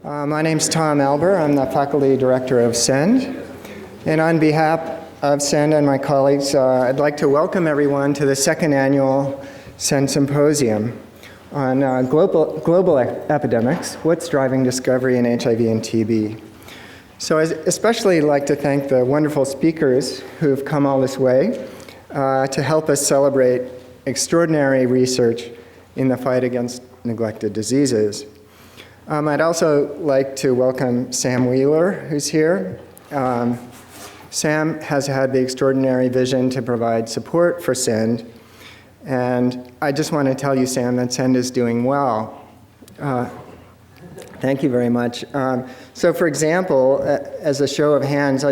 My name's Tom Alber. I'm the faculty director of SEND. And on behalf of SEND and my colleagues, I'd like to welcome everyone to the second annual SEND Symposium on global epidemics, what's driving discovery in HIV and TB. So I'd especially like to thank the wonderful speakers who've come all this way to help us celebrate extraordinary research in the fight against neglected diseases. I'd also like to welcome Sam Wheeler, who's here. Sam has had the extraordinary vision to provide support for SEND, and I just want to tell you, Sam, that SEND is doing well. Thank you very much. So for example, as a show of hands,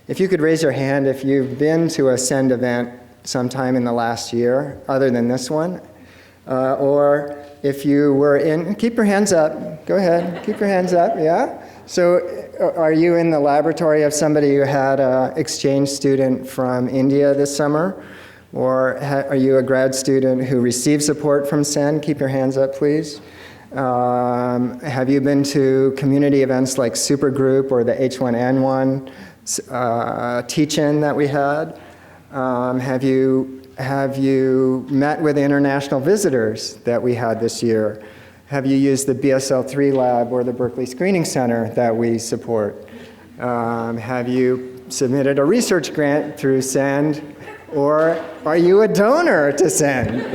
if you could raise your hand if you've been to a SEND event sometime in the last year, other than this one, or if you were in, keep your hands up, go ahead, keep your hands up, yeah? So are you in the laboratory of somebody who had an exchange student from India this summer? Or are you a grad student who received support from SEND? Keep your hands up, please. Have you been to community events like Supergroup or the H1N1 teach-in that we had? Have you met with international visitors that we had this year? Have you used the BSL-3 lab or the Berkeley Screening Center that we support? Have you submitted a research grant through SEND? Or are you a donor to SEND?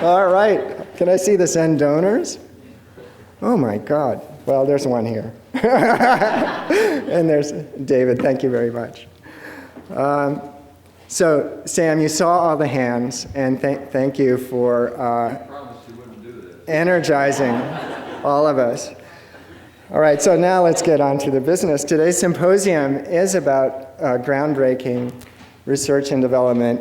All right, can I see the SEND donors? Oh my God, well, there's one here. And there's David, thank you very much. So, Sam, you saw all the hands, and thank you for energizing all of us. All right, so now let's get on to the business. Today's symposium is about groundbreaking research and development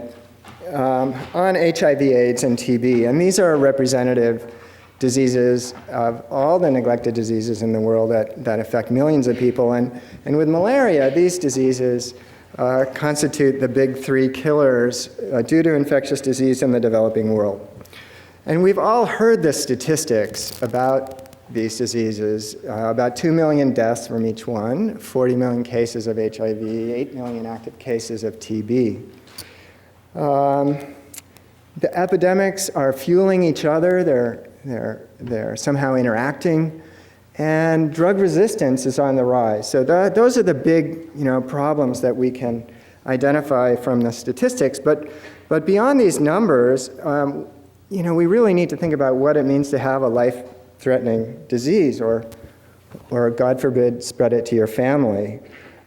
on HIV, AIDS, and TB. And these are representative diseases of all the neglected diseases in the world that affect millions of people. And with malaria, these diseases constitute the big three killers due to infectious disease in the developing world. And we've all heard the statistics about these diseases, about 2 million deaths from each one, 40 million cases of HIV, 8 million active cases of TB. The epidemics are fueling each other, they're somehow interacting, and drug resistance is on the rise. So those are the big problems that we can identify from the statistics. But beyond these numbers, we really need to think about what it means to have a life-threatening disease, or God forbid, spread it to your family,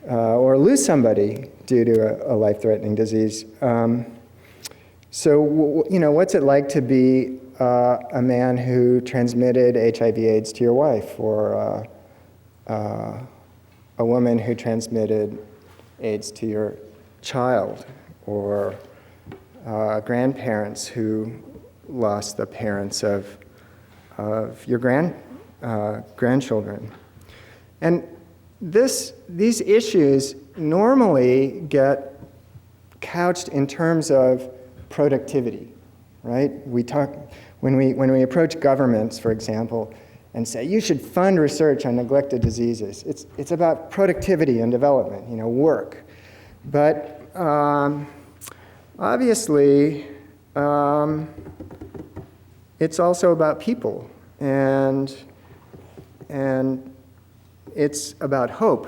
or lose somebody due to a life-threatening disease. So what's it like to be a man who transmitted HIV/AIDS to your wife, or a woman who transmitted AIDS to your child, or grandparents who lost the parents of your grandchildren? And these issues normally get couched in terms of productivity, right? When we approach governments, for example, and say, you should fund research on neglected diseases, it's about productivity and development, work. But obviously, it's also about people, and it's about hope.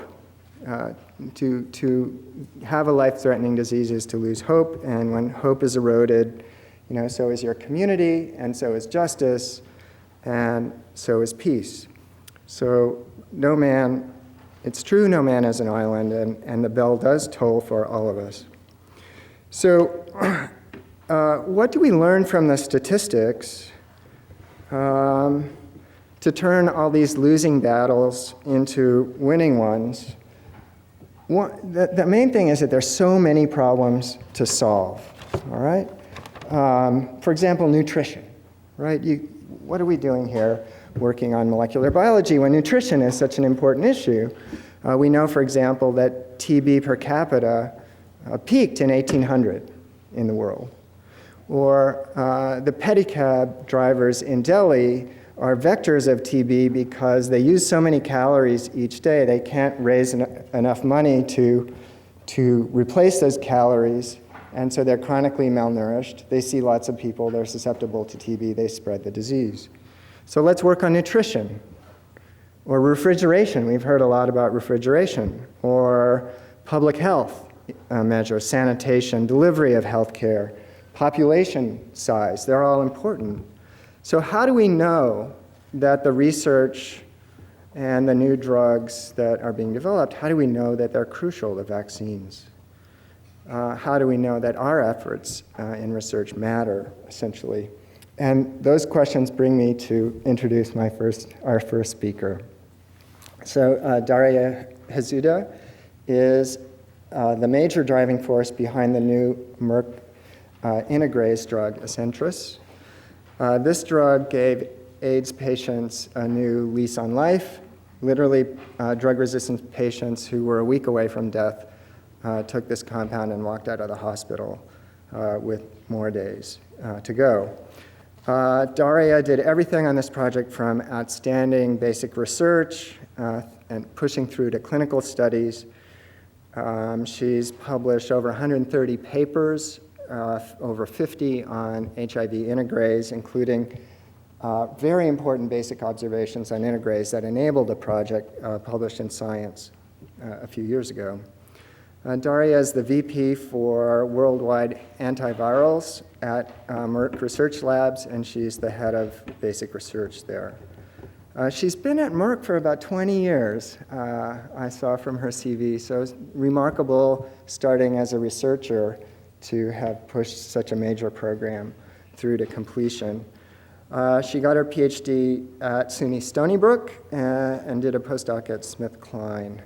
To have a life-threatening disease is to lose hope, and when hope is eroded, so is your community, and so is justice, and so is peace. So it's true, no man is an island, and the bell does toll for all of us. So what do we learn from the statistics to turn all these losing battles into winning ones? The main thing is that there's so many problems to solve, all right? For example, nutrition, right? What are we doing here working on molecular biology when nutrition is such an important issue? We know, for example, that TB per capita peaked in 1800 in the world. Or the pedicab drivers in Delhi are vectors of TB because they use so many calories each day, they can't raise enough money to replace those calories, and so they're chronically malnourished. They see lots of people, they're susceptible to TB, they spread the disease. So let's work on nutrition, or refrigeration. We've heard a lot about refrigeration, or public health measures, sanitation, delivery of healthcare, population size, they're all important. So how do we know that the research and the new drugs that are being developed, how do we know that they're crucial, the vaccines? How do we know that our efforts in research matter, essentially? And those questions bring me to introduce our first speaker. So Daria Hazuda is the major driving force behind the new Merck integrase drug, Inhibitory. This drug gave AIDS patients a new lease on life. Literally, drug-resistant patients who were a week away from death took this compound and walked out of the hospital with more days to go. Daria did everything on this project from outstanding basic research and pushing through to clinical studies. She's published over 130 papers, over 50 on HIV integrase, including very important basic observations on integrase that enabled the project published in Science a few years ago. Daria is the VP for Worldwide Antivirals at Merck Research Labs, and she's the head of basic research there. She's been at Merck for about 20 years, I saw from her CV, so it's remarkable starting as a researcher to have pushed such a major program through to completion. She got her PhD at SUNY Stony Brook and did a postdoc at SmithKline.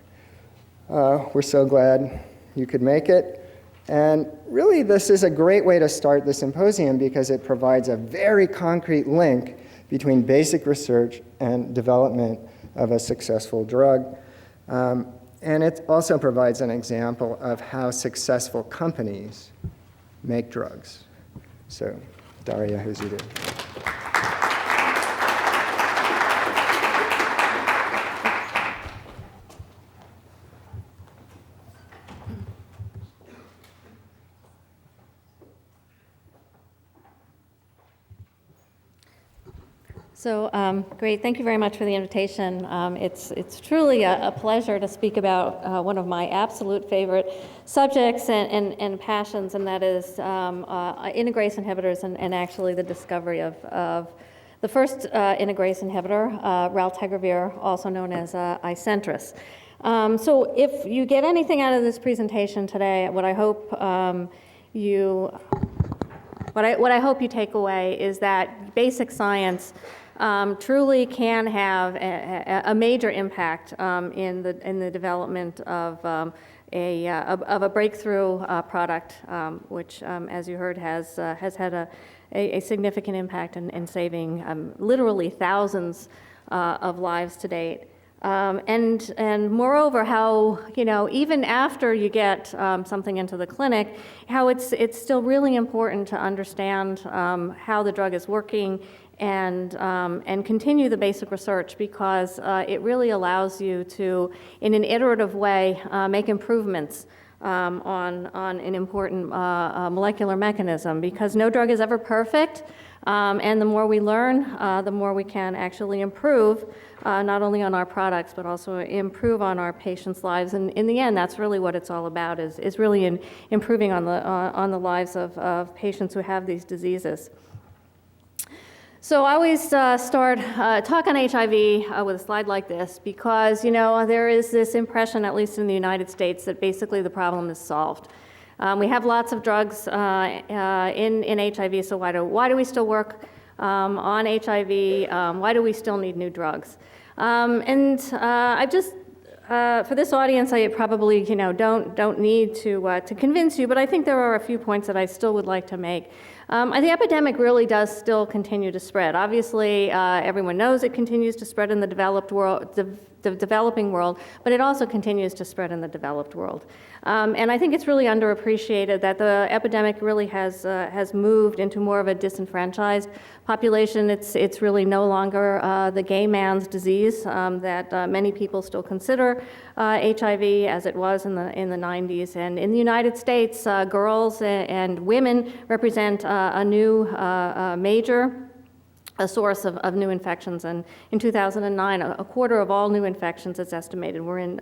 We're so glad you could make it. And really, this is a great way to start the symposium because it provides a very concrete link between basic research and development of a successful drug. And it also provides an example of how successful companies make drugs. So, Daria Hazuda. So great, thank you very much for the invitation. It's truly a pleasure to speak about one of my absolute favorite subjects and passions, and that is integrase inhibitors and actually the discovery of the first integrase inhibitor, raltegravir, also known as Inhibitory. So if you get anything out of this presentation today, what I hope you take away is that basic science truly can have a major impact in the development of a breakthrough product, which, as you heard, has had a significant impact in saving literally thousands of lives to date. And moreover, how, even after you get something into the clinic, how it's still really important to understand how the drug is working and continue the basic research, because it really allows you to, in an iterative way, make improvements on an important molecular mechanism, because no drug is ever perfect. And the more we learn, the more we can actually improve, not only on our products, but also improve on our patients' lives. And in the end, that's really what it's all about, is really improving on the lives of patients who have these diseases. So I always start talk on HIV with a slide like this, because there is this impression, at least in the United States, that basically the problem is solved. We have lots of drugs in HIV, so why do we still work on HIV? Why do we still need new drugs? I just, for this audience, I probably don't need to convince you, but I think there are a few points that I still would like to make. The epidemic really does still continue to spread. Obviously, everyone knows it continues to spread in the developed world, the developing world, but it also continues to spread in the developed world. And I think it's really underappreciated that the epidemic really has moved into more of a disenfranchised population. It's really no longer the gay man's disease that many people still consider HIV as it was in the 90s. And in the United States, girls and women represent a new major source of new infections. And in 2009, a quarter of all new infections, it's estimated, were in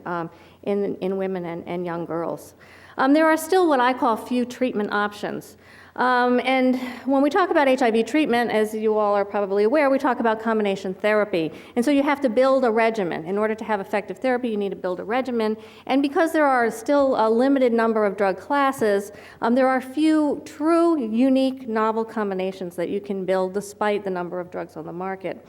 women and young girls. There are still what I call few treatment options. And when we talk about HIV treatment, as you all are probably aware, we talk about combination therapy. And so you have to build a regimen. In order to have effective therapy, you need to build a regimen. And because there are still a limited number of drug classes, there are few true, unique, novel combinations that you can build despite the number of drugs on the market.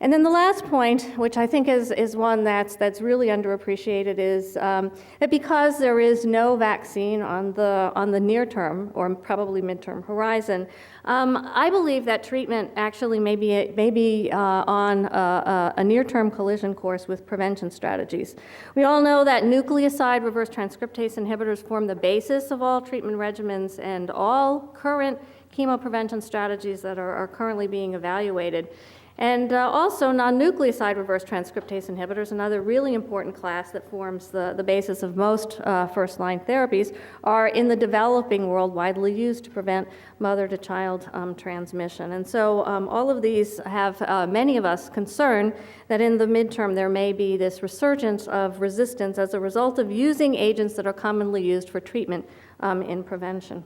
And then the last point, which I think is one that's really underappreciated, is that because there is no vaccine on the near term or probably midterm horizon, I believe that treatment actually may be on a near-term collision course with prevention strategies. We all know that nucleoside reverse transcriptase inhibitors form the basis of all treatment regimens and all current chemoprevention strategies that are currently being evaluated. And also non-nucleoside reverse transcriptase inhibitors, another really important class that forms the basis of most first-line therapies, are in the developing world widely used to prevent mother-to-child transmission. And so all of these have many of us concerned that in the midterm there may be this resurgence of resistance as a result of using agents that are commonly used for treatment in prevention.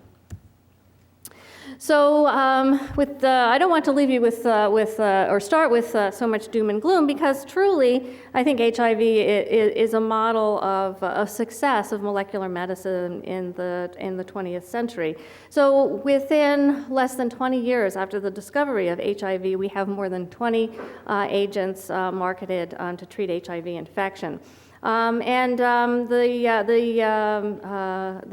So I don't want to leave you or start with so much doom and gloom, because truly I think HIV is a model of success of molecular medicine in the 20th century. So within less than 20 years after the discovery of HIV, we have more than 20 agents marketed to treat HIV infection. The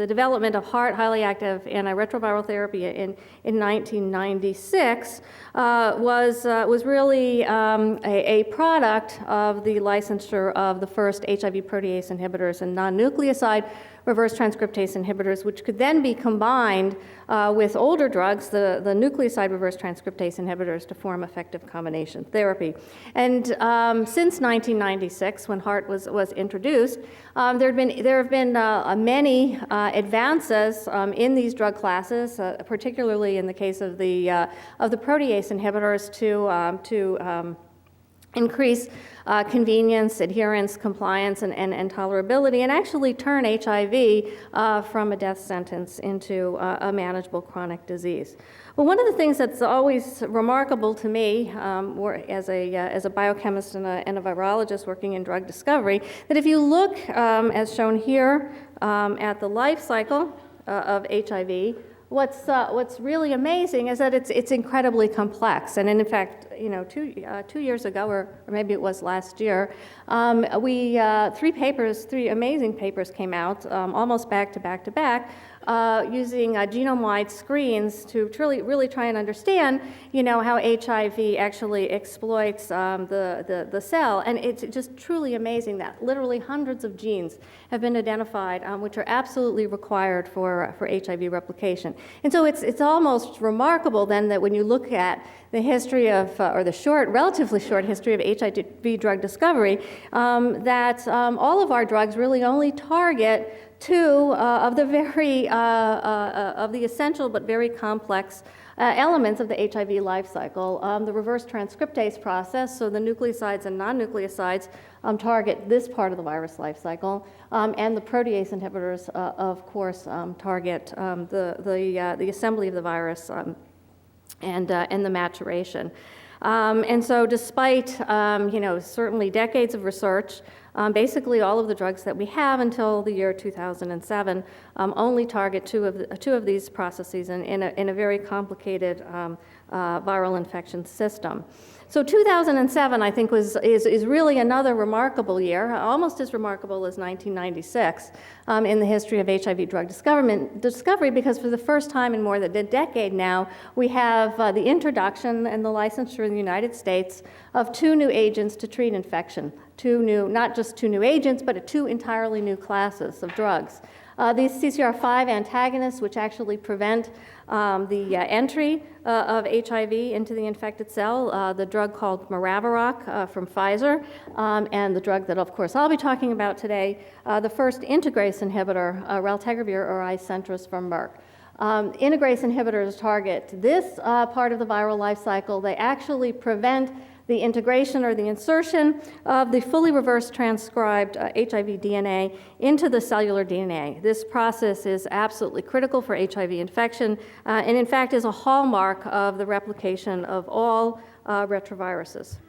development of highly active antiretroviral therapy in 1996 was really a product of the licensure of the first HIV protease inhibitors and non-nucleoside reverse transcriptase inhibitors, which could then be combined with older drugs, the nucleoside reverse transcriptase inhibitors, to form effective combination therapy. And since 1996, when HAART was introduced, there have been many advances in these drug classes, particularly in the case of the protease inhibitors, to increase convenience, adherence, compliance, and tolerability, and actually turn HIV from a death sentence into a manageable chronic disease. Well, one of the things that's always remarkable to me, as a biochemist and a virologist working in drug discovery, that if you look, as shown here, at the life cycle of HIV, what's really amazing is that it's incredibly complex. And in fact, 2 years ago, or maybe it was last year, three amazing papers came out, almost back to back to back, using genome-wide screens to really try and understand, how HIV actually exploits the cell. And it's just truly amazing that literally hundreds of genes have been identified, which are absolutely required for HIV replication. And so it's almost remarkable then that when you look at the history of, or the relatively short history of HIV drug discovery, that all of our drugs really only target two of the essential but very complex elements of the HIV life cycle. The reverse transcriptase process, so the nucleosides and non-nucleosides target this part of the virus life cycle, and the protease inhibitors, of course, target the assembly of the virus and the maturation. And so despite, certainly decades of research, Basically, all of the drugs that we have until the year 2007 only target two of these processes in a very complicated viral infection system. So 2007, I think, is really another remarkable year, almost as remarkable as 1996 in the history of HIV drug discovery, because for the first time in more than a decade now, we have the introduction and the licensure in the United States of 2 new agents to treat infection. Not just 2 new agents, but 2 entirely new classes of drugs. These CCR5 antagonists, which actually prevent the entry of HIV into the infected cell, the drug called Maraviroc from Pfizer, and the drug that, of course, I'll be talking about today, the first integrase inhibitor, raltegravir or Icentris from Merck. Integrase inhibitors target this part of the viral life cycle. They actually prevent the integration or the insertion of the fully reverse transcribed HIV DNA into the cellular DNA. This process is absolutely critical for HIV infection and in fact is a hallmark of the replication of all retroviruses.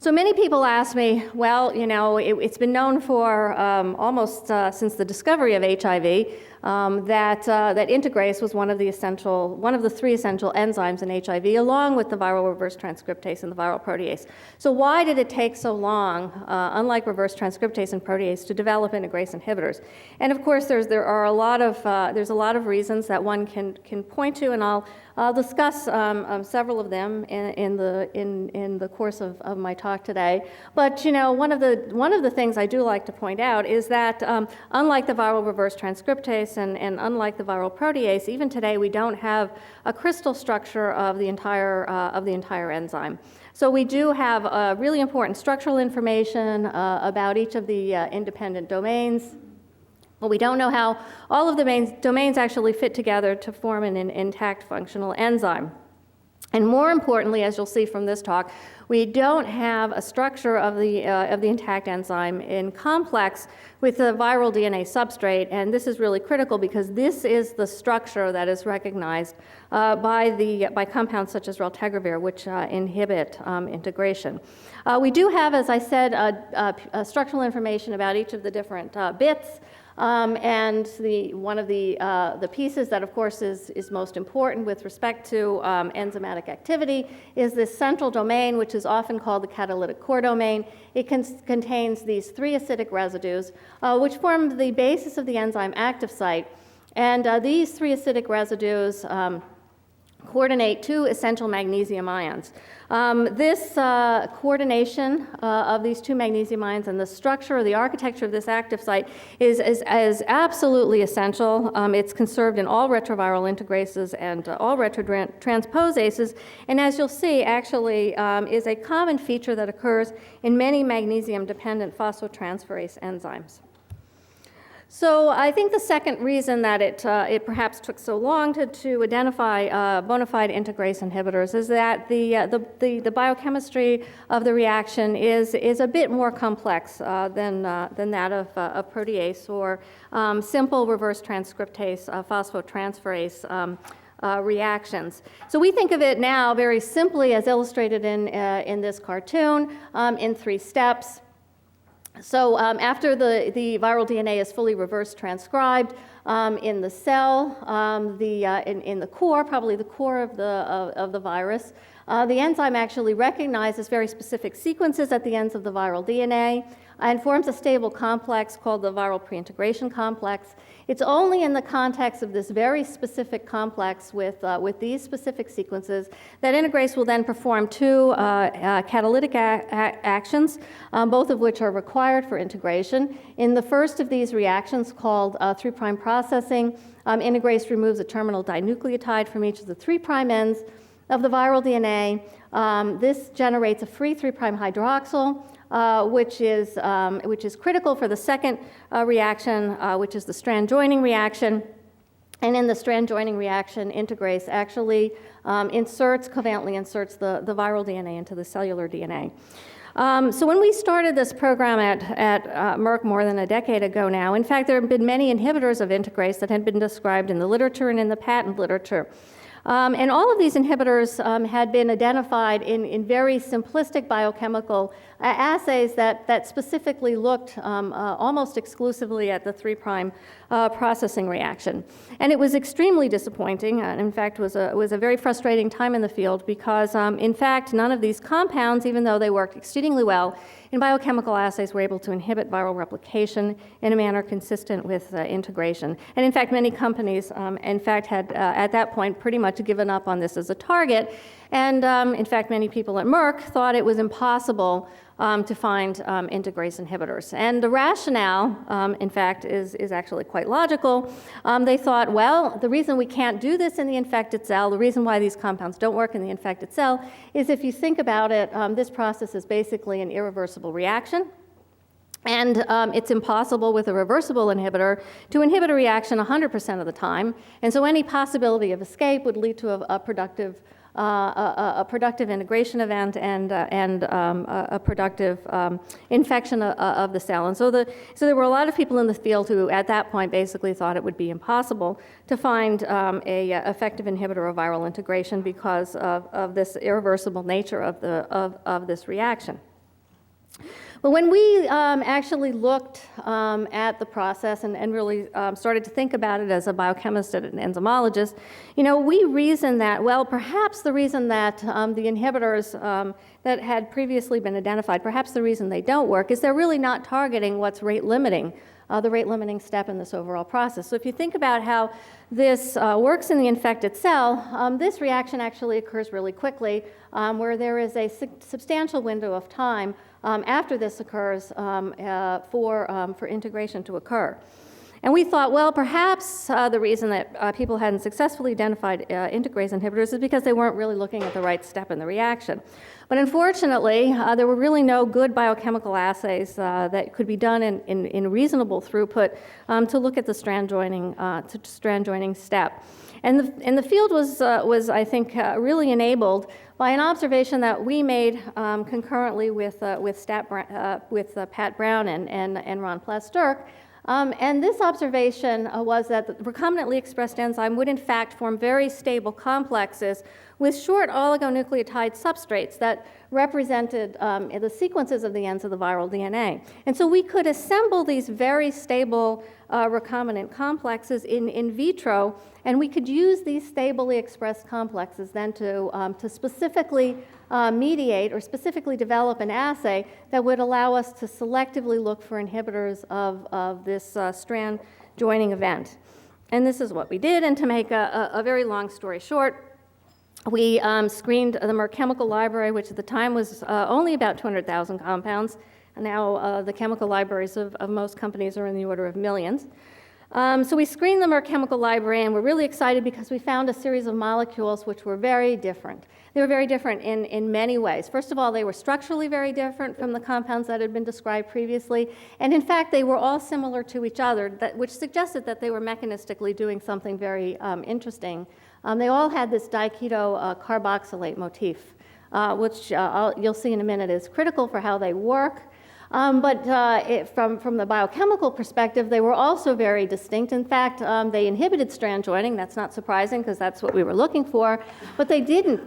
So many people ask me, well, you know, it's been known for almost since the discovery of HIV that integrase was one of the 3 essential enzymes in HIV, along with the viral reverse transcriptase and the viral protease. So why did it take so long, unlike reverse transcriptase and protease, to develop integrase inhibitors? And of course, there's a lot of reasons that one can point to, and I'll discuss several of them in the course of my talk today. But you know, one of the things I do like to point out is that unlike the viral reverse transcriptase and unlike the viral protease, even today we don't have a crystal structure of the entire enzyme. So we do have really important structural information about each of the independent domains. But we don't know how all of the domains actually fit together to form an intact functional enzyme. And more importantly, as you'll see from this talk, we don't have a structure of the intact enzyme in complex with the viral DNA substrate, and this is really critical because this is the structure that is recognized by compounds such as raltegravir, which inhibit integration. We do have, as I said, structural information about each of the different bits. And one of the pieces that, of course, is most important with respect to enzymatic activity is this central domain, which is often called the catalytic core domain. It contains these 3 acidic residues, which form the basis of the enzyme active site. And these 3 acidic residues coordinate 2 essential magnesium ions. This coordination of these 2 magnesium ions and the structure or the architecture of this active site is absolutely essential. It's conserved in all retroviral integrases and all retrotransposases, and as you'll see, actually is a common feature that occurs in many magnesium-dependent phosphotransferase enzymes. So I think the second reason that it perhaps took so long to identify bona fide integrase inhibitors is that the biochemistry of the reaction is a bit more complex than that of protease or simple reverse transcriptase phosphotransferase reactions. So we think of it now very simply as illustrated in this cartoon in 3 steps. So after the viral DNA is fully reverse transcribed in the cell, in the core, probably the core of the virus, the enzyme actually recognizes very specific sequences at the ends of the viral DNA and forms a stable complex called the viral pre-integration complex. It's only in the context of this very specific complex with these specific sequences that integrase will then perform 2 catalytic actions, both of which are required for integration. In the first of these reactions, called 3' processing, integrase removes a terminal dinucleotide from each of the 3' ends of the viral DNA. This generates a free 3' hydroxyl, which is critical for the second reaction, which is the strand joining reaction. And in the strand joining reaction, integrase actually covalently inserts the viral DNA into the cellular DNA. So when we started this program at Merck more than a decade ago now, in fact, there have been many inhibitors of integrase that had been described in the literature and in the patent literature. And all of these inhibitors had been identified in very simplistic biochemical assays that specifically looked almost exclusively at the 3' processing reaction. And it was extremely disappointing, and in fact was a very frustrating time in the field because, in fact, none of these compounds, even though they worked exceedingly well, in biochemical assays were able to inhibit viral replication in a manner consistent with integration. And in fact, many companies, in fact, had at that point pretty much given up on this as a target. And in fact, many people at Merck thought it was impossible to find integrase inhibitors. And the rationale, in fact, is actually quite logical. They thought, well, the reason we can't do this in the infected cell, the reason why these compounds don't work in the infected cell, is if you think about it, this process is basically an irreversible reaction. And it's impossible with a reversible inhibitor to inhibit a reaction 100% of the time. And so any possibility of escape would lead to a productive integration event and a productive infection of the cell. And so there were a lot of people in the field who at that point basically thought it would be impossible to find a effective inhibitor of viral integration because of this irreversible nature of this reaction. But when we actually looked at the process and really started to think about it as a biochemist and an enzymologist, we reasoned that, well, perhaps the reason that the inhibitors that had previously been identified, perhaps the reason they don't work is they're really not targeting what's rate limiting, the rate limiting step in this overall process. So if you think about how this works in the infected cell, this reaction actually occurs really quickly, where there is a substantial window of time after this occurs for integration to occur. And we thought, well, perhaps the reason that people hadn't successfully identified integrase inhibitors is because they weren't really looking at the right step in the reaction. But unfortunately, there were really no good biochemical assays that could be done in reasonable throughput to look at the strand joining step. And the field was I think, really enabled by an observation that we made concurrently with Pat Brown and Ron Plasterk. And this observation was that the recombinantly expressed enzyme would in fact form very stable complexes with short oligonucleotide substrates that represented the sequences of the ends of the viral DNA. And so we could assemble these very stable recombinant complexes in vitro, and we could use these stably expressed complexes then to specifically mediate or specifically develop an assay that would allow us to selectively look for inhibitors of this strand joining event. And this is what we did, and to make a very long story short, we screened the Merck chemical library, which at the time was only about 200,000 compounds. And now the chemical libraries of most companies are in the order of millions. So we screened the Merck chemical library, and we're really excited because we found a series of molecules which were very different. They were very different in many ways. First of all, they were structurally very different from the compounds that had been described previously. And in fact, they were all similar to each other, which suggested that they were mechanistically doing something very interesting. They all had this diketo carboxylate motif, which you'll see in a minute is critical for how they work. But from the biochemical perspective, they were also very distinct. In fact, they inhibited strand joining. That's not surprising because that's what we were looking for. But they didn't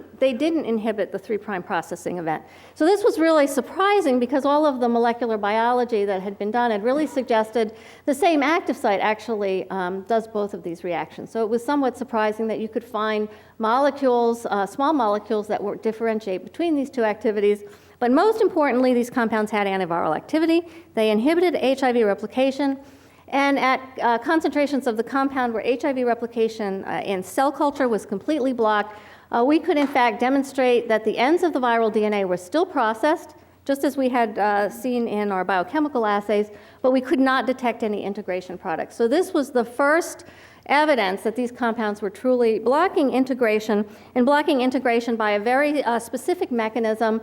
inhibit the 3' processing event. So this was really surprising because all of the molecular biology that had been done had really suggested the same active site actually does both of these reactions. So it was somewhat surprising that you could find molecules, small molecules that would differentiate between these two activities. But most importantly, these compounds had antiviral activity. They inhibited HIV replication. And at concentrations of the compound where HIV replication in cell culture was completely blocked, we could in fact demonstrate that the ends of the viral DNA were still processed, just as we had seen in our biochemical assays, but we could not detect any integration products. So this was the first evidence that these compounds were truly blocking integration, and blocking integration by a very specific mechanism,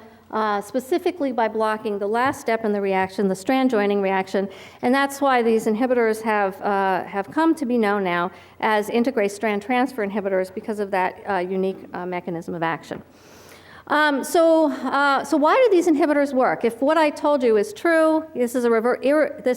specifically by blocking the last step in the reaction, the strand joining reaction. And that's why these inhibitors have come to be known now as integrase strand transfer inhibitors because of that unique mechanism of action. So why do these inhibitors work? If what I told you is true, this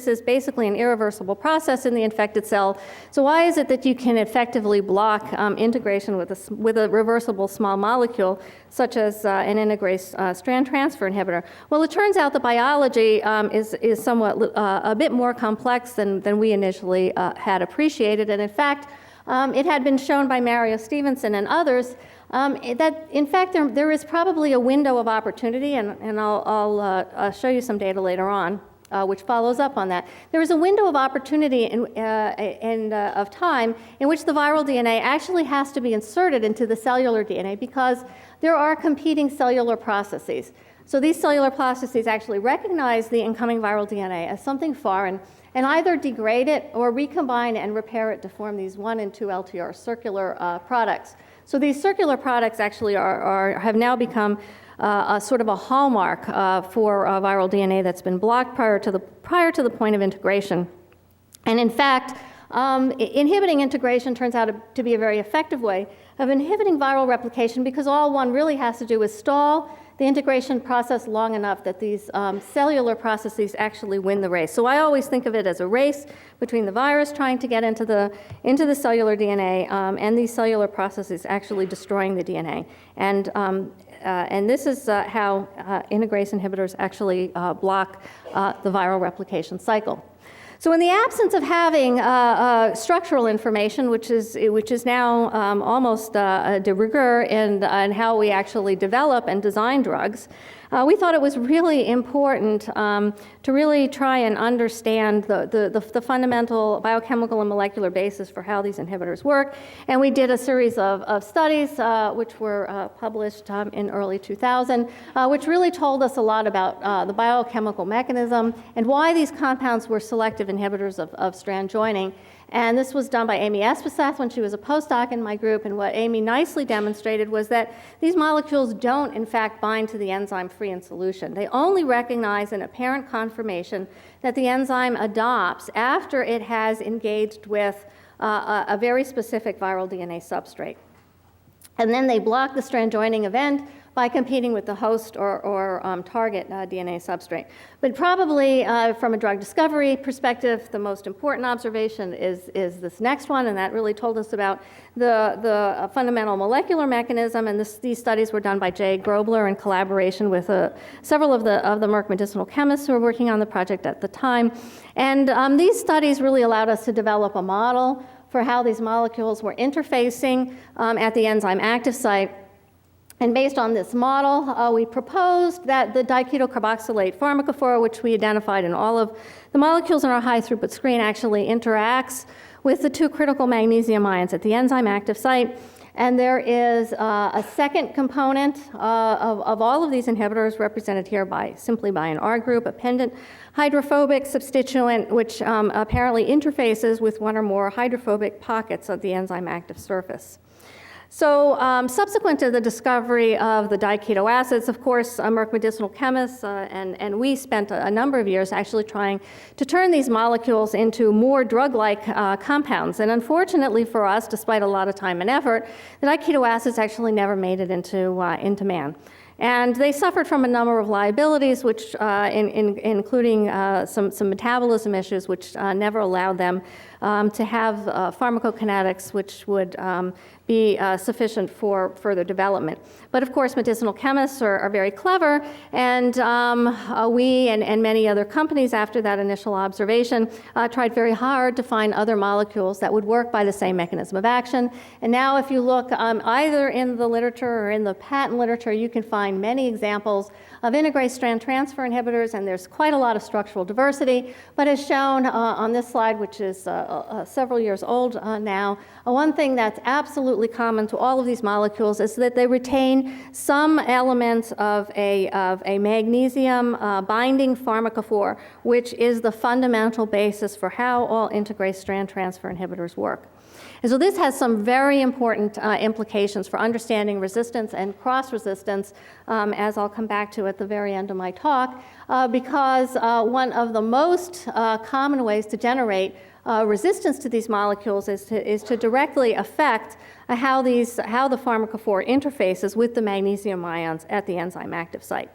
is basically an irreversible process in the infected cell. So why is it that you can effectively block integration with a reversible small molecule, such as an integrase strand transfer inhibitor? Well, it turns out the biology is somewhat a bit more complex than we initially had appreciated, and in fact, it had been shown by Mario Stevenson and others that, in fact, there is probably a window of opportunity, and I'll show you some data later on, which follows up on that. There is a window of opportunity of time in which the viral DNA actually has to be inserted into the cellular DNA because there are competing cellular processes. So these cellular processes actually recognize the incoming viral DNA as something foreign and either degrade it or recombine and repair it to form these 1 and 2 LTR circular products. So these circular products actually have now become a sort of a hallmark for viral DNA that's been blocked prior to the point of integration. And in fact, inhibiting integration turns out to be a very effective way of inhibiting viral replication because all one really has to do is stall the integration process long enough that these cellular processes actually win the race. So I always think of it as a race between the virus trying to get into the cellular DNA and these cellular processes actually destroying the DNA. And this is how integrase inhibitors actually block the viral replication cycle. So in the absence of having structural information, which is now almost de rigueur in how we actually develop and design drugs, we thought it was really important to really try and understand the fundamental biochemical and molecular basis for how these inhibitors work. And we did a series of studies which were published in early 2000, which really told us a lot about the biochemical mechanism and why these compounds were selective inhibitors of strand joining. And this was done by Amy Espeseth when she was a postdoc in my group, and what Amy nicely demonstrated was that these molecules don't, in fact, bind to the enzyme free in solution. They only recognize an apparent conformation that the enzyme adopts after it has engaged with a very specific viral DNA substrate. And then they block the strand joining event by competing with the host or target DNA substrate. But probably from a drug discovery perspective, the most important observation is this next one, and that really told us about the fundamental molecular mechanism, and these studies were done by Jay Grobler in collaboration with several of the Merck medicinal chemists who were working on the project at the time. And these studies really allowed us to develop a model for how these molecules were interfacing at the enzyme active site. And based on this model, we proposed that the diketo-carboxylate pharmacophore, which we identified in all of the molecules in our high-throughput screen, actually interacts with the 2 critical magnesium ions at the enzyme active site. And there is a second component of all of these inhibitors represented here simply by an R group, a pendant hydrophobic substituent, which apparently interfaces with 1 or more hydrophobic pockets of the enzyme active surface. So subsequent to the discovery of the diketo acids, of course, Merck medicinal chemists and we spent a number of years actually trying to turn these molecules into more drug-like compounds. And unfortunately for us, despite a lot of time and effort, the diketo acids actually never made it into man. And they suffered from a number of liabilities, which including some metabolism issues, which never allowed them to have pharmacokinetics which would be sufficient for further development. But of course, medicinal chemists are very clever, and we and many other companies after that initial observation tried very hard to find other molecules that would work by the same mechanism of action. And now if you look either in the literature or in the patent literature, you can find many examples of integrase strand transfer inhibitors, and there's quite a lot of structural diversity. But as shown on this slide, which is several years old now, one thing that's absolutely common to all of these molecules is that they retain some elements of a magnesium binding pharmacophore, which is the fundamental basis for how all integrase strand transfer inhibitors work. And so this has some very important implications for understanding resistance and cross-resistance, as I'll come back to at the very end of my talk, because one of the most common ways to generate resistance to these molecules is to directly affect how the pharmacophore interfaces with the magnesium ions at the enzyme active site.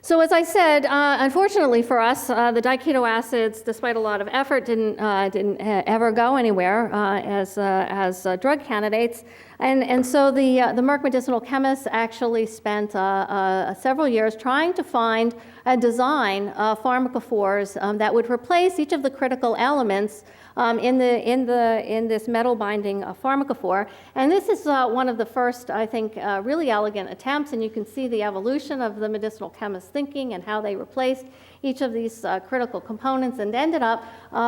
So as I said, unfortunately for us, the diketo acids, despite a lot of effort, didn't ever go anywhere as drug candidates. And so the Merck medicinal chemists actually spent several years trying to find and design pharmacophores that would replace each of the critical elements in this metal binding pharmacophore. And this is one of the first, I think, really elegant attempts, and you can see the evolution of the medicinal chemists' thinking and how they replaced each of these critical components and ended up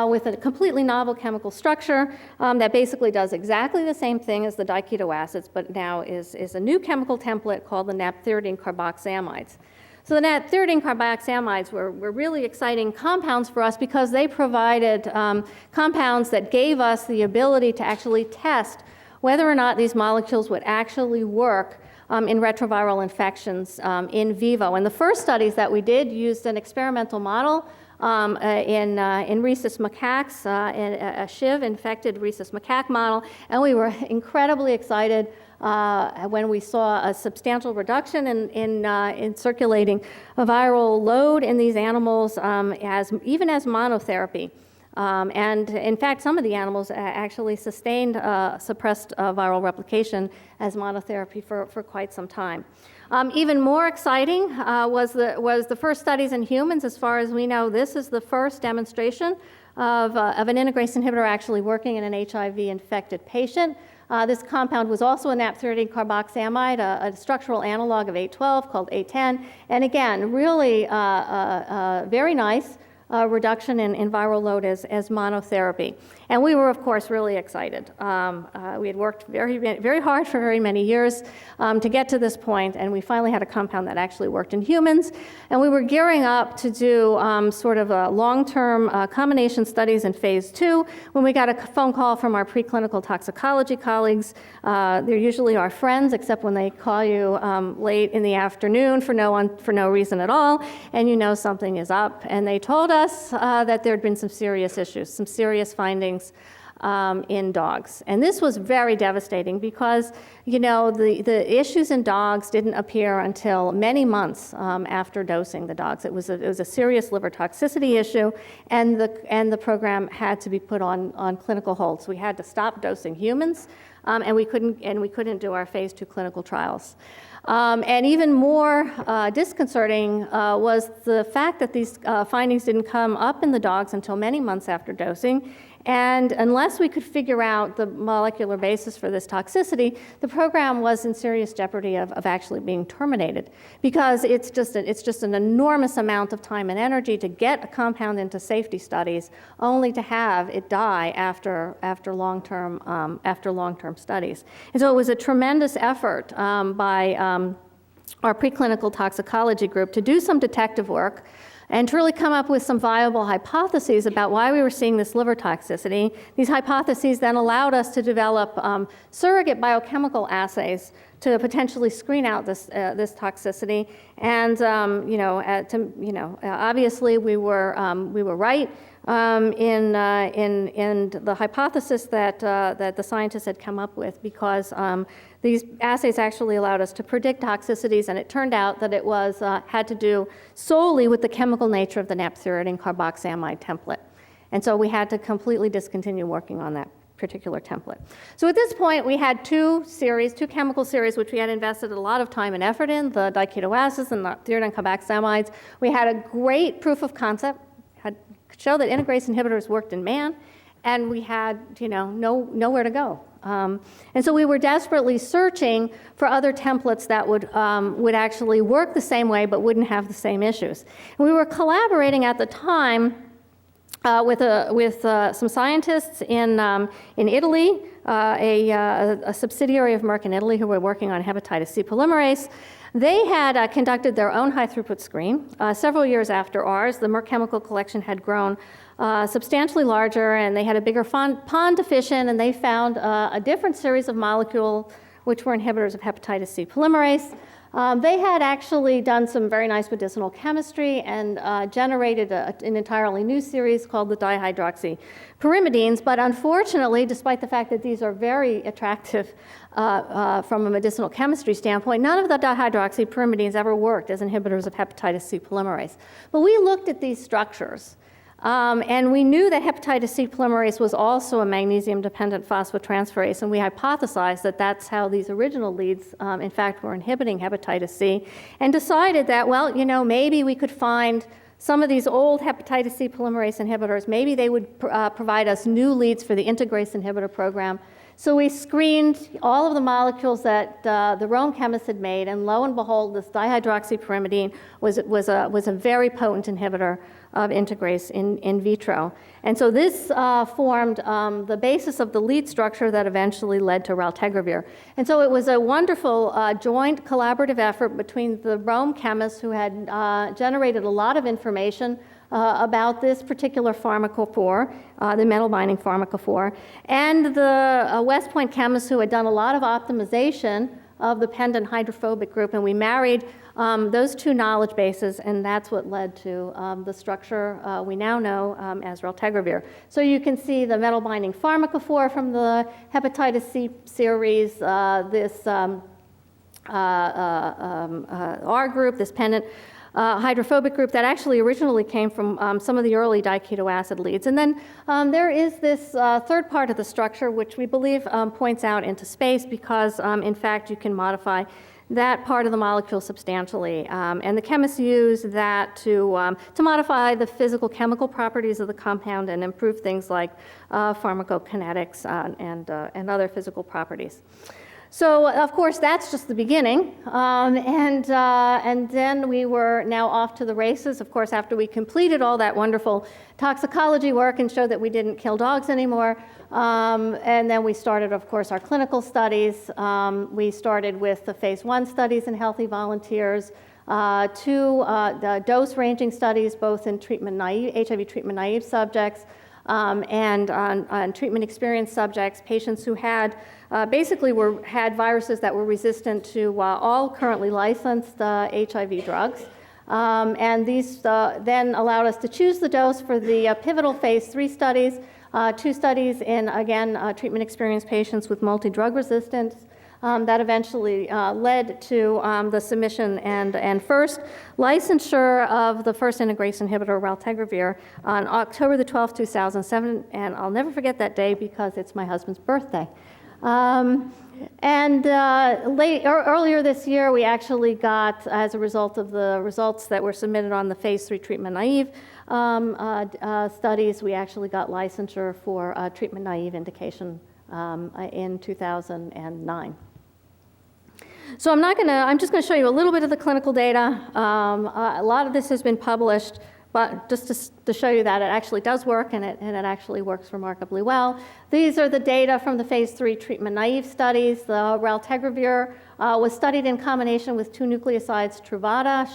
with a completely novel chemical structure that basically does exactly the same thing as the diketo acids, but now is a new chemical template called the naphthyridine carboxamides. So the naphthyridine carboxamides were really exciting compounds for us because they provided compounds that gave us the ability to actually test whether or not these molecules would actually work in retroviral infections in vivo. And the first studies that we did used an experimental model in rhesus macaques, a HIV-infected rhesus macaque model, and we were incredibly excited when we saw a substantial reduction in circulating viral load in these animals, even as monotherapy. And in fact, some of the animals actually sustained suppressed viral replication as monotherapy for quite some time. Even more exciting was the first studies in humans. As far as we know, this is the first demonstration of an integrase inhibitor actually working in an HIV-infected patient. This compound was also a naphthyridine carboxamide, a structural analog of 812 called A10. And again, really very nice reduction in viral load as monotherapy. And we were, of course, really excited. We had worked very hard for very many years to get to this point, and we finally had a compound that actually worked in humans. And we were gearing up to do sort of long-term combination studies in phase 2 when we got a phone call from our preclinical toxicology colleagues. They're usually our friends, except when they call you late in the afternoon for no reason at all, and you know something is up. And they told us that there had been some serious issues, some serious findings in dogs. And this was very devastating because, you know, the issues in dogs didn't appear until many months after dosing the dogs. It was a serious liver toxicity issue, and the program had to be put on clinical hold. So we had to stop dosing humans, and we couldn't do our phase 2 clinical trials. And even more disconcerting was the fact that these findings didn't come up in the dogs until many months after dosing. And unless we could figure out the molecular basis for this toxicity, the program was in serious jeopardy of actually being terminated, because it's just an enormous amount of time and energy to get a compound into safety studies, only to have it die after long-term studies. And so it was a tremendous effort by our preclinical toxicology group to do some detective work and to really come up with some viable hypotheses about why we were seeing this liver toxicity. These hypotheses then allowed us to develop surrogate biochemical assays to potentially screen out this toxicity. And obviously we were right in the hypothesis that the scientists had come up with, because these assays actually allowed us to predict toxicities, and it turned out that it had to do solely with the chemical nature of the naphthyridine carboxamide template. And so we had to completely discontinue working on that particular template. So at this point, we had two chemical series, which we had invested a lot of time and effort in, the diketo acids and the naphthyridine carboxamides. We had a great proof of concept, show that integrase inhibitors worked in man, and we had nowhere to go. And so we were desperately searching for other templates that would actually work the same way but wouldn't have the same issues. And we were collaborating at the time with some scientists in Italy, a subsidiary of Merck in Italy, who were working on hepatitis C polymerase. They had conducted their own high-throughput screen several years after ours. The Merck chemical collection had grown substantially larger, and they had a bigger pond to fish in, and they found a different series of molecules which were inhibitors of hepatitis C polymerase. They had actually done some very nice medicinal chemistry and generated an entirely new series called the dihydroxypyrimidines, but unfortunately, despite the fact that these are very attractive from a medicinal chemistry standpoint, none of the dihydroxypyrimidines ever worked as inhibitors of hepatitis C polymerase. But we looked at these structures, and we knew that hepatitis C polymerase was also a magnesium-dependent phosphotransferase, and we hypothesized that that's how these original leads, in fact, were inhibiting hepatitis C, and decided that, well, you know, maybe we could find some of these old hepatitis C polymerase inhibitors, maybe they would provide us new leads for the integrase inhibitor program. So we screened all of the molecules that the Rome chemists had made, and lo and behold, this dihydroxypyrimidine was a very potent inhibitor of integrase in vitro. And so this formed the basis of the lead structure that eventually led to raltegravir. And so it was a wonderful joint collaborative effort between the Rome chemists, who had generated a lot of information about this particular pharmacophore, the metal-binding pharmacophore, and the West Point chemists, who had done a lot of optimization of the pendant hydrophobic group, and we married those two knowledge bases, and that's what led to the structure we now know as raltegravir. So you can see the metal-binding pharmacophore from the hepatitis C series, this R group, this pendant hydrophobic group that actually originally came from some of the early diketoacid leads. And then there is this third part of the structure, which we believe points out into space, because in fact you can modify that part of the molecule substantially. And the chemists use that to modify the physical chemical properties of the compound and improve things like pharmacokinetics and other physical properties. So, of course, that's just the beginning, and then we were now off to the races. Of course, after we completed all that wonderful toxicology work and showed that we didn't kill dogs anymore, and then we started, of course, our clinical studies. We started with the phase 1 studies in healthy volunteers, 2 dose-ranging studies, both in treatment-naive, HIV treatment-naive subjects, and on treatment-experienced subjects, patients who had basically had viruses that were resistant to all currently licensed HIV drugs. And these then allowed us to choose the dose for the pivotal phase 3 studies, 2 studies in, again, treatment-experienced patients with multi-drug resistance. That eventually led to the submission and first licensure of the first integrase inhibitor, raltegravir, on October the 12th, 2007, and I'll never forget that day because it's my husband's birthday. Earlier this year, we actually got, as a result of the results that were submitted on the phase 3 treatment-naive studies, we actually got licensure for treatment-naive indication in 2009. So I'm just going to show you a little bit of the clinical data. A lot of this has been published, but just to show you that it actually does work, and it actually works remarkably well. These are the data from the phase 3 treatment-naive studies. The raltegravir was studied in combination with 2 nucleosides, Truvada,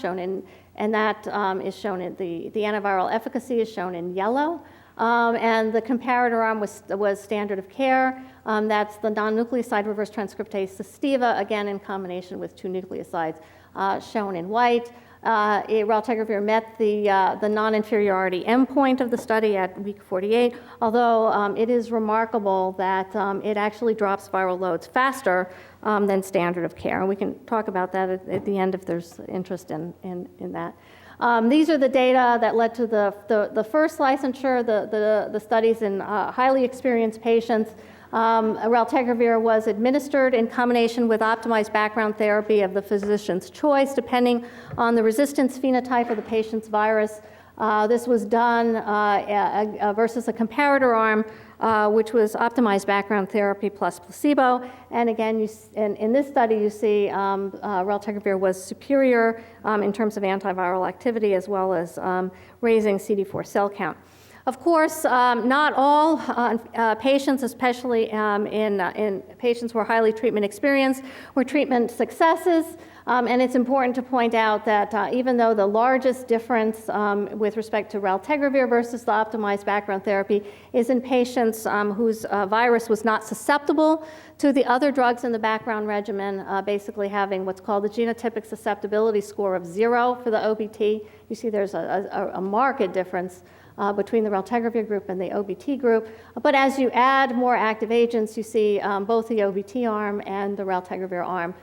and that is shown in the antiviral efficacy is shown in yellow. And the comparator arm was standard of care. That's the non-nucleoside reverse transcriptase Sestiva, again in combination with 2 nucleosides, shown in white. Raltegravir met the non-inferiority endpoint of the study at week 48, although it is remarkable that it actually drops viral loads faster than standard of care. And we can talk about that at the end if there's interest in that. These are the data that led to the first licensure, the studies in highly experienced patients. Raltegravir was administered in combination with optimized background therapy of the physician's choice, depending on the resistance phenotype of the patient's virus. This was done versus a comparator arm, which was optimized background therapy plus placebo. And again, in this study, you see raltegravir was superior in terms of antiviral activity, as well as raising CD4 cell count. Of course, not all patients, especially in patients who are highly treatment experienced, were treatment successes. And it's important to point out that even though the largest difference with respect to raltegravir versus the optimized background therapy is in patients whose virus was not susceptible to the other drugs in the background regimen, basically having what's called the genotypic susceptibility score of 0 for the OBT. You see there's a marked difference between the raltegravir group and the OBT group. But as you add more active agents, you see both the OBT arm and the raltegravir arm,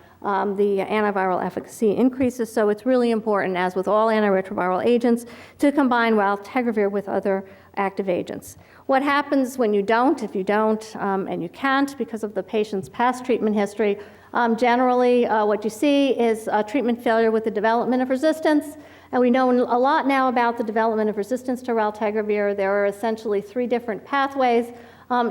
the antiviral efficacy increases. So it's really important, as with all antiretroviral agents, to combine raltegravir with other active agents. What happens when you don't, if you don't and you can't because of the patient's past treatment history? Generally, what you see is treatment failure with the development of resistance. And we know a lot now about the development of resistance to raltegravir. There are essentially 3 different pathways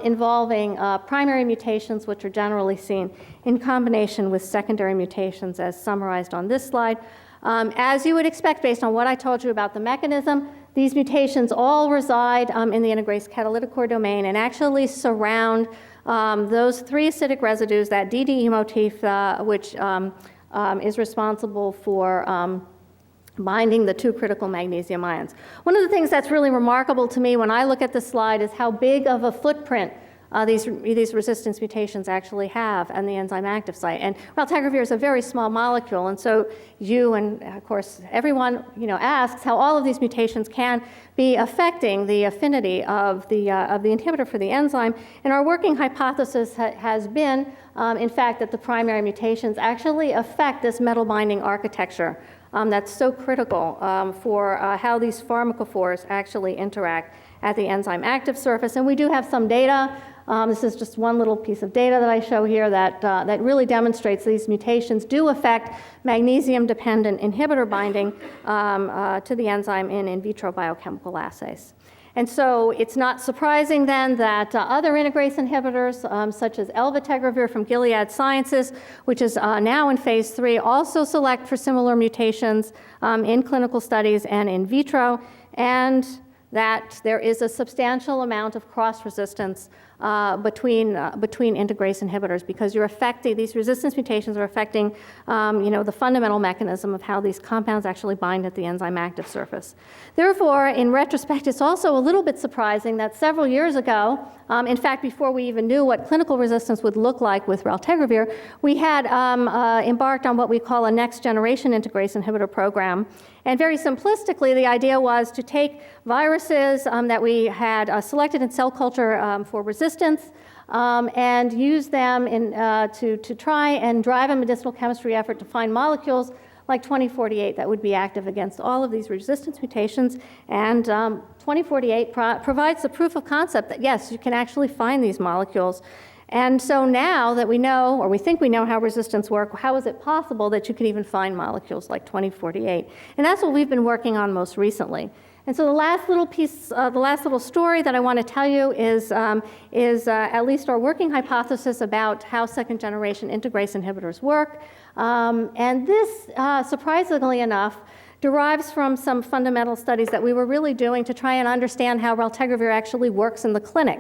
involving primary mutations, which are generally seen in combination with secondary mutations, as summarized on this slide. As you would expect, based on what I told you about the mechanism, these mutations all reside in the integrase catalytic core domain and actually surround those 3 acidic residues, that DDE motif, which is responsible for binding the 2 critical magnesium ions. One of the things that's really remarkable to me when I look at this slide is how big of a footprint these resistance mutations actually have on the enzyme active site. And raltegravir is a very small molecule, and so you and, of course, everyone asks how all of these mutations can be affecting the affinity of the inhibitor for the enzyme. And our working hypothesis has been, in fact, that the primary mutations actually affect this metal binding architecture that's so critical for how these pharmacophores actually interact at the enzyme active surface. And we do have some data. This is just one little piece of data that I show here that really demonstrates these mutations do affect magnesium-dependent inhibitor binding to the enzyme in vitro biochemical assays. And so it's not surprising then that other integrase inhibitors, such as elvitegravir from Gilead Sciences, which is now in phase 3, also select for similar mutations in clinical studies and in vitro, and that there is a substantial amount of cross-resistance between integrase inhibitors, because you're affecting, these resistance mutations are affecting the fundamental mechanism of how these compounds actually bind at the enzyme active surface. Therefore, in retrospect, it's also a little bit surprising that several years ago, in fact, before we even knew what clinical resistance would look like with raltegravir, we had embarked on what we call a next generation integrase inhibitor program. And very simplistically, the idea was to take viruses that we had selected in cell culture for resistance and use them to try and drive a medicinal chemistry effort to find molecules like 2048 that would be active against all of these resistance mutations. And 2048 provides the proof of concept that, yes, you can actually find these molecules. And so now that we know, or we think we know how resistance works, how is it possible that you can even find molecules like 2048? And that's what we've been working on most recently. And so the last little piece, the last little story that I want to tell you is at least our working hypothesis about how second-generation integrase inhibitors work. And this, surprisingly enough, derives from some fundamental studies that we were really doing to try and understand how raltegravir actually works in the clinic.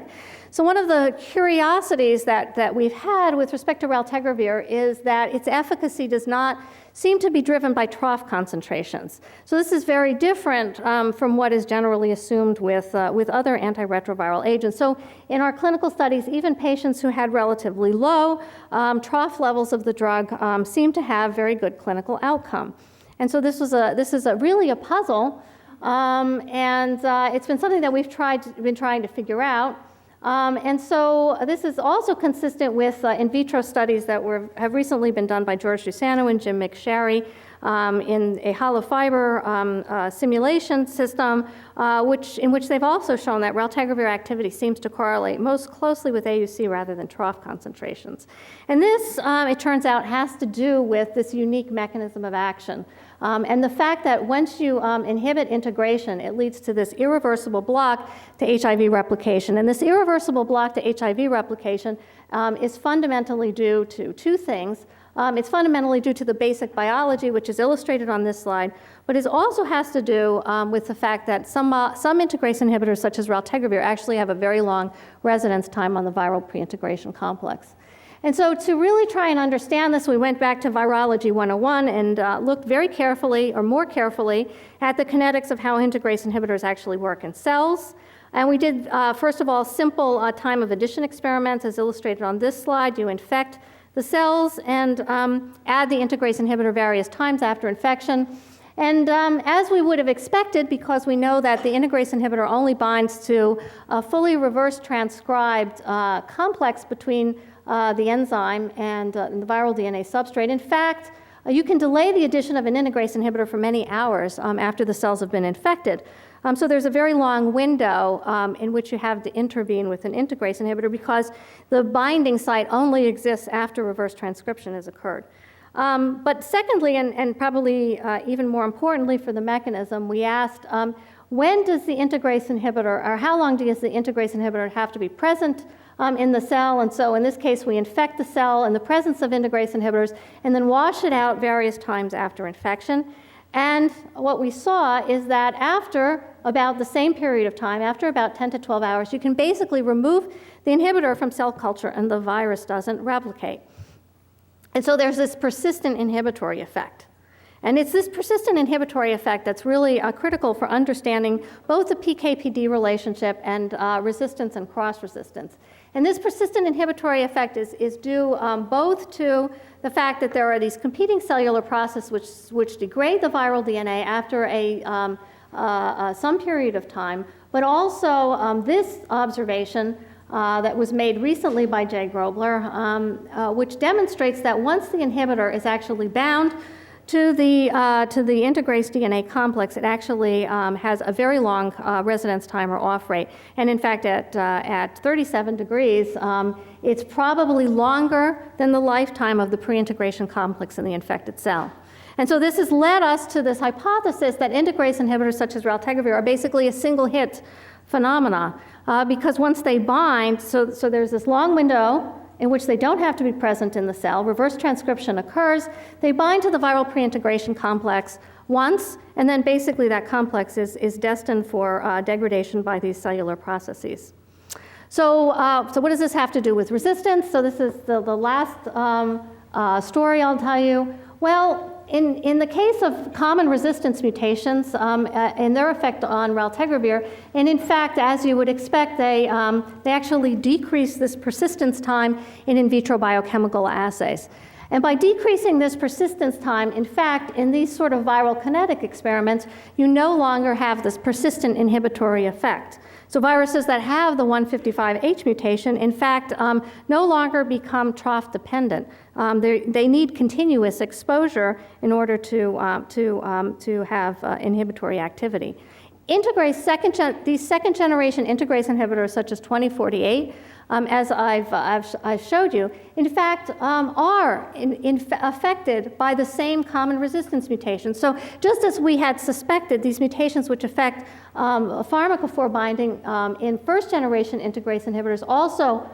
So one of the curiosities that we've had with respect to raltegravir is that its efficacy does not seem to be driven by trough concentrations. So this is very different from what is generally assumed with other antiretroviral agents. So in our clinical studies, even patients who had relatively low trough levels of the drug seem to have very good clinical outcome. And so this is really a puzzle, and it's been something that we've been trying to figure out. And so this is also consistent with in vitro studies that have recently been done by George Dusano and Jim McSherry in a hollow fiber simulation system, in which they've also shown that raltegravir activity seems to correlate most closely with AUC rather than trough concentrations. And this, it turns out, has to do with this unique mechanism of action. And the fact that once you inhibit integration, it leads to this irreversible block to HIV replication. And this irreversible block to HIV replication is fundamentally due to 2 things. It's fundamentally due to the basic biology, which is illustrated on this slide, but it also has to do with the fact that some integrase inhibitors, such as raltegravir, actually have a very long residence time on the viral pre-integration complex. And so to really try and understand this, we went back to Virology 101 and looked very carefully, or more carefully, at the kinetics of how integrase inhibitors actually work in cells. And we did, first of all, simple time of addition experiments, as illustrated on this slide. You infect the cells and add the integrase inhibitor various times after infection. And as we would have expected, because we know that the integrase inhibitor only binds to a fully reverse transcribed complex between the enzyme and the viral DNA substrate. In fact, you can delay the addition of an integrase inhibitor for many hours after the cells have been infected. So there's a very long window in which you have to intervene with an integrase inhibitor because the binding site only exists after reverse transcription has occurred. But secondly, and probably even more importantly for the mechanism, we asked when does the integrase inhibitor, or how long does the integrase inhibitor have to be present in the cell? And so in this case, we infect the cell in the presence of integrase inhibitors and then wash it out various times after infection. And what we saw is that after about the same period of time, after about 10 to 12 hours, you can basically remove the inhibitor from cell culture and the virus doesn't replicate. And so there's this persistent inhibitory effect. And it's this persistent inhibitory effect that's really critical for understanding both the PK/PD relationship and resistance and cross-resistance. And this persistent inhibitory effect is due both to the fact that there are these competing cellular processes which degrade the viral DNA after some period of time, but also this observation that was made recently by Jay Grobler, which demonstrates that once the inhibitor is actually bound to the integrase DNA complex, it actually has a very long residence time or off rate. And in fact, at 37 degrees, it's probably longer than the lifetime of the pre-integration complex in the infected cell. And so this has led us to this hypothesis that integrase inhibitors such as raltegravir are basically a single hit phenomena because once they bind, so there's this long window in which they don't have to be present in the cell, reverse transcription occurs, they bind to the viral pre-integration complex once, and then basically that complex is destined for degradation by these cellular processes. So what does this have to do with resistance? So this is the last story I'll tell you. Well, in the case of common resistance mutations and their effect on raltegravir, and in fact, as you would expect, they actually decrease this persistence time in vitro biochemical assays. And by decreasing this persistence time, in fact, in these sort of viral kinetic experiments, you no longer have this persistent inhibitory effect. So viruses that have the 155H mutation, in fact, no longer become trough dependent. They need continuous exposure in order to have inhibitory activity. These second generation integrase inhibitors, such as 2048, as I've showed you, in fact, are affected by the same common resistance mutations. So just as we had suspected, these mutations which affect pharmacophore binding in first-generation integrase inhibitors also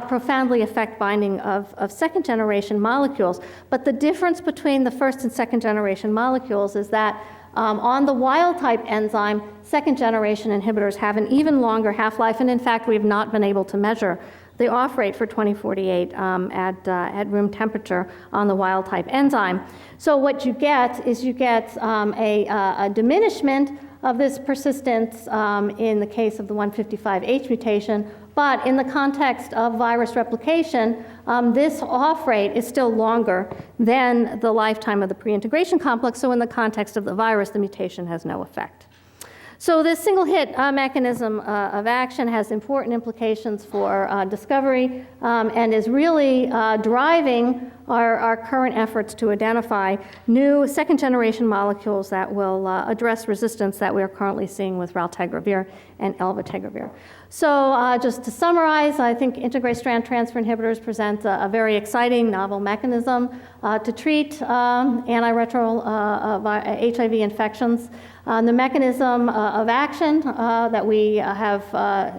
profoundly affect binding of second-generation molecules. But the difference between the first and second-generation molecules is that on the wild-type enzyme, second-generation inhibitors have an even longer half-life, and in fact, we have not been able to measure the off rate for 2048 at room temperature on the wild-type enzyme. So what you get is a diminishment of this persistence in the case of the 155H mutation, but in the context of virus replication, this off rate is still longer than the lifetime of the pre-integration complex, so in the context of the virus, the mutation has no effect. So this single hit mechanism of action has important implications for discovery and is really driving our current efforts to identify new second generation molecules that will address resistance that we are currently seeing with raltegravir and elvitegravir. So just to summarize, I think integrase strand transfer inhibitors present a very exciting novel mechanism to treat antiretroviral HIV infections. The mechanism of action that we have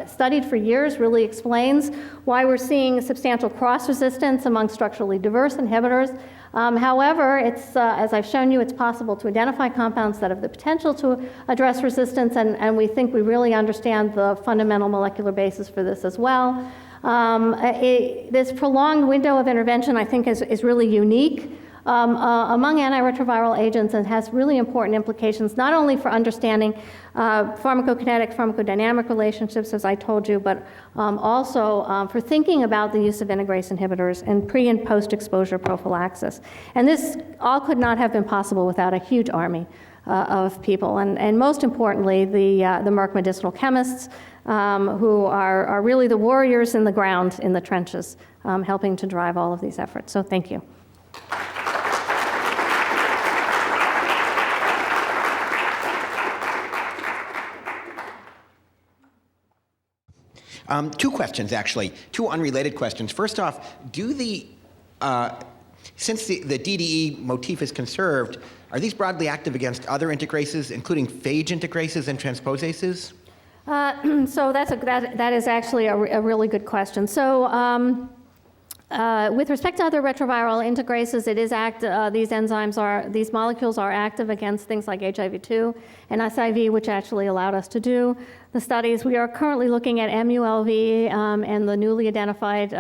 studied for years really explains why we're seeing substantial cross-resistance among structurally diverse inhibitors. However, as I've shown you, it's possible to identify compounds that have the potential to address resistance, and we think we really understand the fundamental molecular basis for this as well. This prolonged window of intervention, I think, is really unique among antiretroviral agents and has really important implications, not only for understanding pharmacokinetic, pharmacodynamic relationships, as I told you, but also for thinking about the use of integrase inhibitors in pre- and post-exposure prophylaxis. And this all could not have been possible without a huge army of people, and most importantly, the Merck medicinal chemists, who are really the warriors in the ground, in the trenches, helping to drive all of these efforts. So thank you. Two questions, actually, two unrelated questions. First off, since the DDE motif is conserved, are these broadly active against other integrases, including phage integrases and transposases? So that is actually a really good question. So with respect to other retroviral integrases, it is these molecules are active against things like HIV-2 and SIV, which actually allowed us to do the studies. We are currently looking at MULV and the newly identified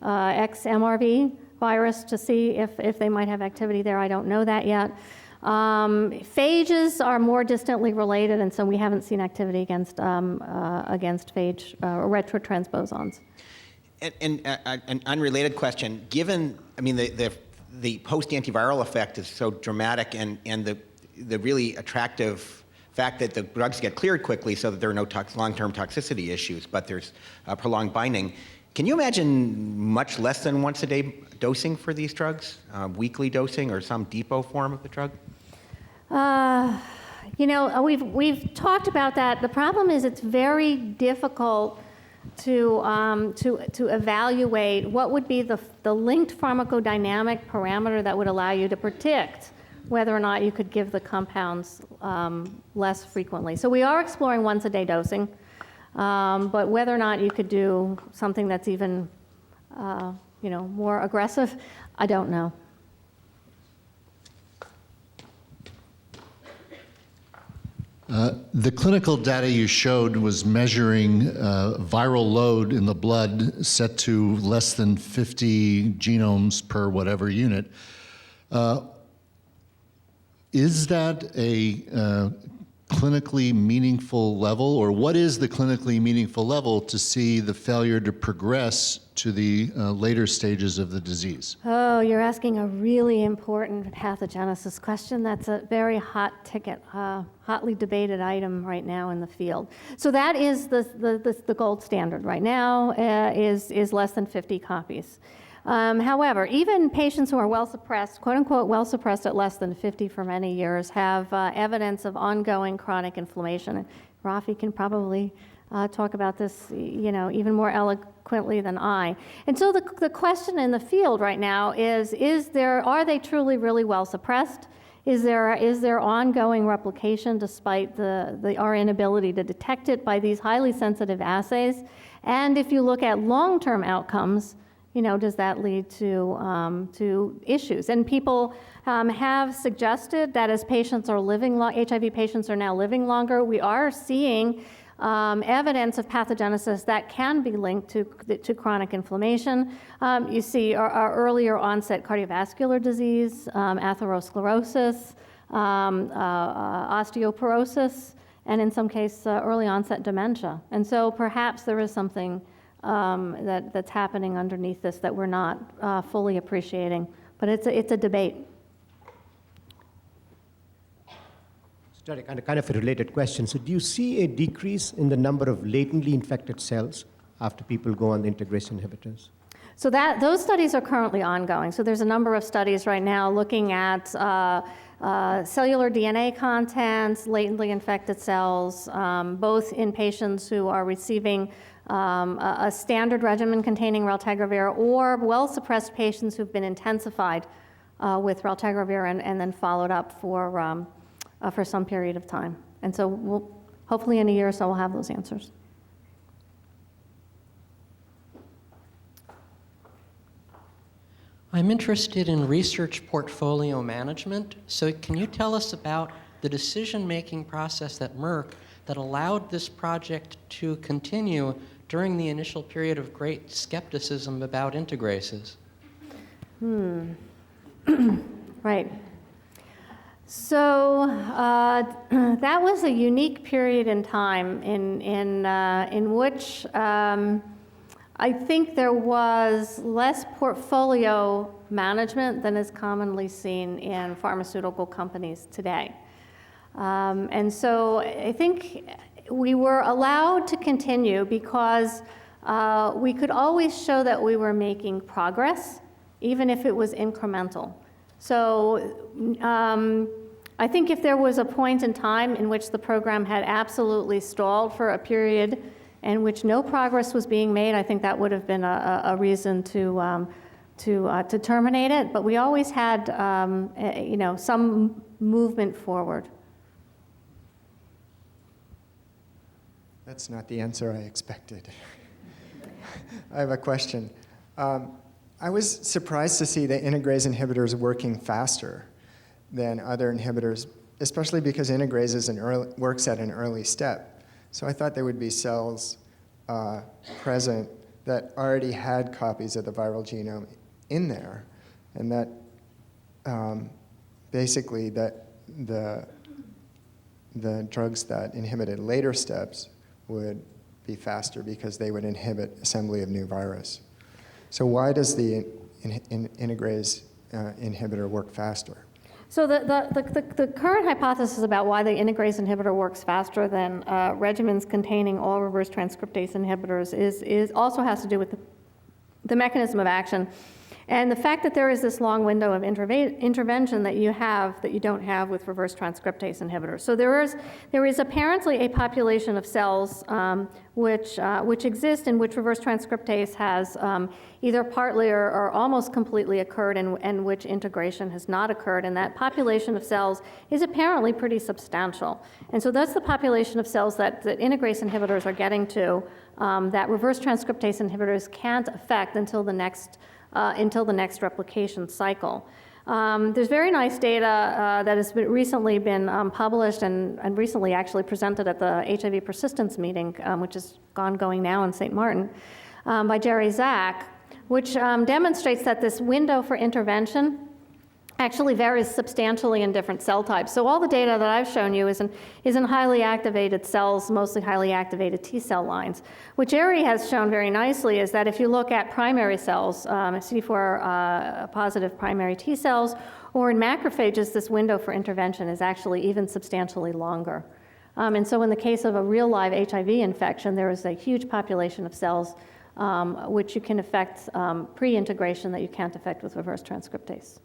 XMRV virus to see if they might have activity there. I don't know that yet. Phages are more distantly related, and so we haven't seen activity against phage retrotransposons. And an unrelated question, given, I mean, the post-antiviral effect is so dramatic, and the really attractive fact that the drugs get cleared quickly so that there are no long-term toxicity issues, but there's prolonged binding. Can you imagine much less than once-a-day dosing for these drugs, weekly dosing or some depot form of the drug? You know, we've talked about that. The problem is it's very difficult to evaluate what would be the linked pharmacodynamic parameter that would allow you to predict whether or not you could give the compounds less frequently. So we are exploring once-a-day dosing, but whether or not you could do something that's even more aggressive, I don't know. The clinical data you showed was measuring viral load in the blood set to less than 50 genomes per whatever unit. Is that a clinically meaningful level, or what is the clinically meaningful level to see the failure to progress to the later stages of the disease? Oh, you're asking a really important pathogenesis question. That's a very hot ticket, hotly debated item right now in the field. So that is the gold standard right now, is less than 50 copies. However, even patients who are well-suppressed, quote-unquote well-suppressed at less than 50 for many years, have evidence of ongoing chronic inflammation. And Rafi can probably talk about this, even more eloquently than I. And so the question in the field right now is are they truly really well-suppressed? Is there ongoing replication despite our inability to detect it by these highly sensitive assays? And if you look at long-term outcomes, does that lead to issues? And people have suggested that as patients are living, HIV patients are now living longer, we are seeing evidence of pathogenesis that can be linked to chronic inflammation. You see our earlier onset cardiovascular disease, atherosclerosis, osteoporosis, and in some cases early onset dementia. And so perhaps there is something that's happening underneath this that we're not fully appreciating. But it's a debate. Sorry, kind of a related question. So do you see a decrease in the number of latently infected cells after people go on the integrase inhibitors? So those studies are currently ongoing. So there's a number of studies right now looking at cellular DNA contents, latently infected cells, both in patients who are receiving a standard regimen containing raltegravir, or well-suppressed patients who've been intensified with raltegravir and then followed up for some period of time. And so hopefully in a year or so we'll have those answers. I'm interested in research portfolio management. So can you tell us about the decision-making process at Merck that allowed this project to continue during the initial period of great skepticism about integrases? Right. So that was a unique period in time in which I think there was less portfolio management than is commonly seen in pharmaceutical companies today. And so I think we were allowed to continue because we could always show that we were making progress, even if it was incremental. So I think if there was a point in time in which the program had absolutely stalled for a period in which no progress was being made, I think that would have been a reason to terminate it. But we always had, some movement forward. That's not the answer I expected. I have a question. I was surprised to see the integrase inhibitors working faster than other inhibitors, especially because integrase works at an early step. So I thought there would be cells present that already had copies of the viral genome in there, and that basically that the drugs that inhibited later steps would be faster because they would inhibit assembly of new virus. So why does the integrase inhibitor work faster? So the current hypothesis about why the integrase inhibitor works faster than regimens containing all reverse transcriptase inhibitors is also has to do with the mechanism of action. And the fact that there is this long window of intervention that you don't have with reverse transcriptase inhibitors. So there is apparently a population of cells which exist in which reverse transcriptase has either partly or almost completely occurred and which integration has not occurred. And that population of cells is apparently pretty substantial. And so that's the population of cells that integrase inhibitors are getting to that reverse transcriptase inhibitors can't affect until the next replication cycle. There's very nice data that has recently been published and recently actually presented at the HIV persistence meeting, which is ongoing now in St. Martin, by Jerry Zak, which demonstrates that this window for intervention actually varies substantially in different cell types. So all the data that I've shown you is in highly activated cells, mostly highly activated T cell lines. What Jerry has shown very nicely is that if you look at primary cells, CD4 positive primary T cells, or in macrophages, this window for intervention is actually even substantially longer. And so in the case of a real live HIV infection, there is a huge population of cells which you can affect pre-integration that you can't affect with reverse transcriptase.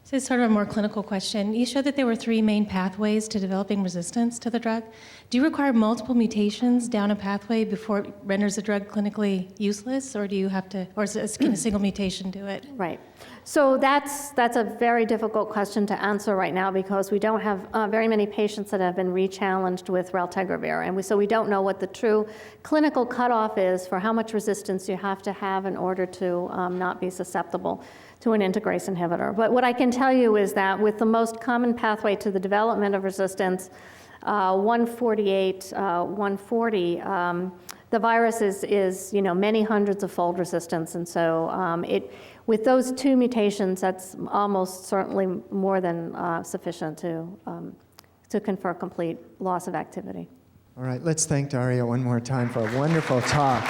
So it's sort of a more clinical question. You showed that there were 3 main pathways to developing resistance to the drug. Do you require multiple mutations down a pathway before it renders the drug clinically useless, or do you have to, or can a single mutation do it? Right. So that's a very difficult question to answer right now because we don't have very many patients that have been re-challenged with raltegravir, and so we don't know what the true clinical cutoff is for how much resistance you have to have in order to not be susceptible to an integrase inhibitor. But what I can tell you is that with the most common pathway to the development of resistance, 148, 140, the virus is many hundreds of fold resistance, and so with those 2 mutations, that's almost certainly more than sufficient to confer complete loss of activity. All right, let's thank Daria one more time for a wonderful talk.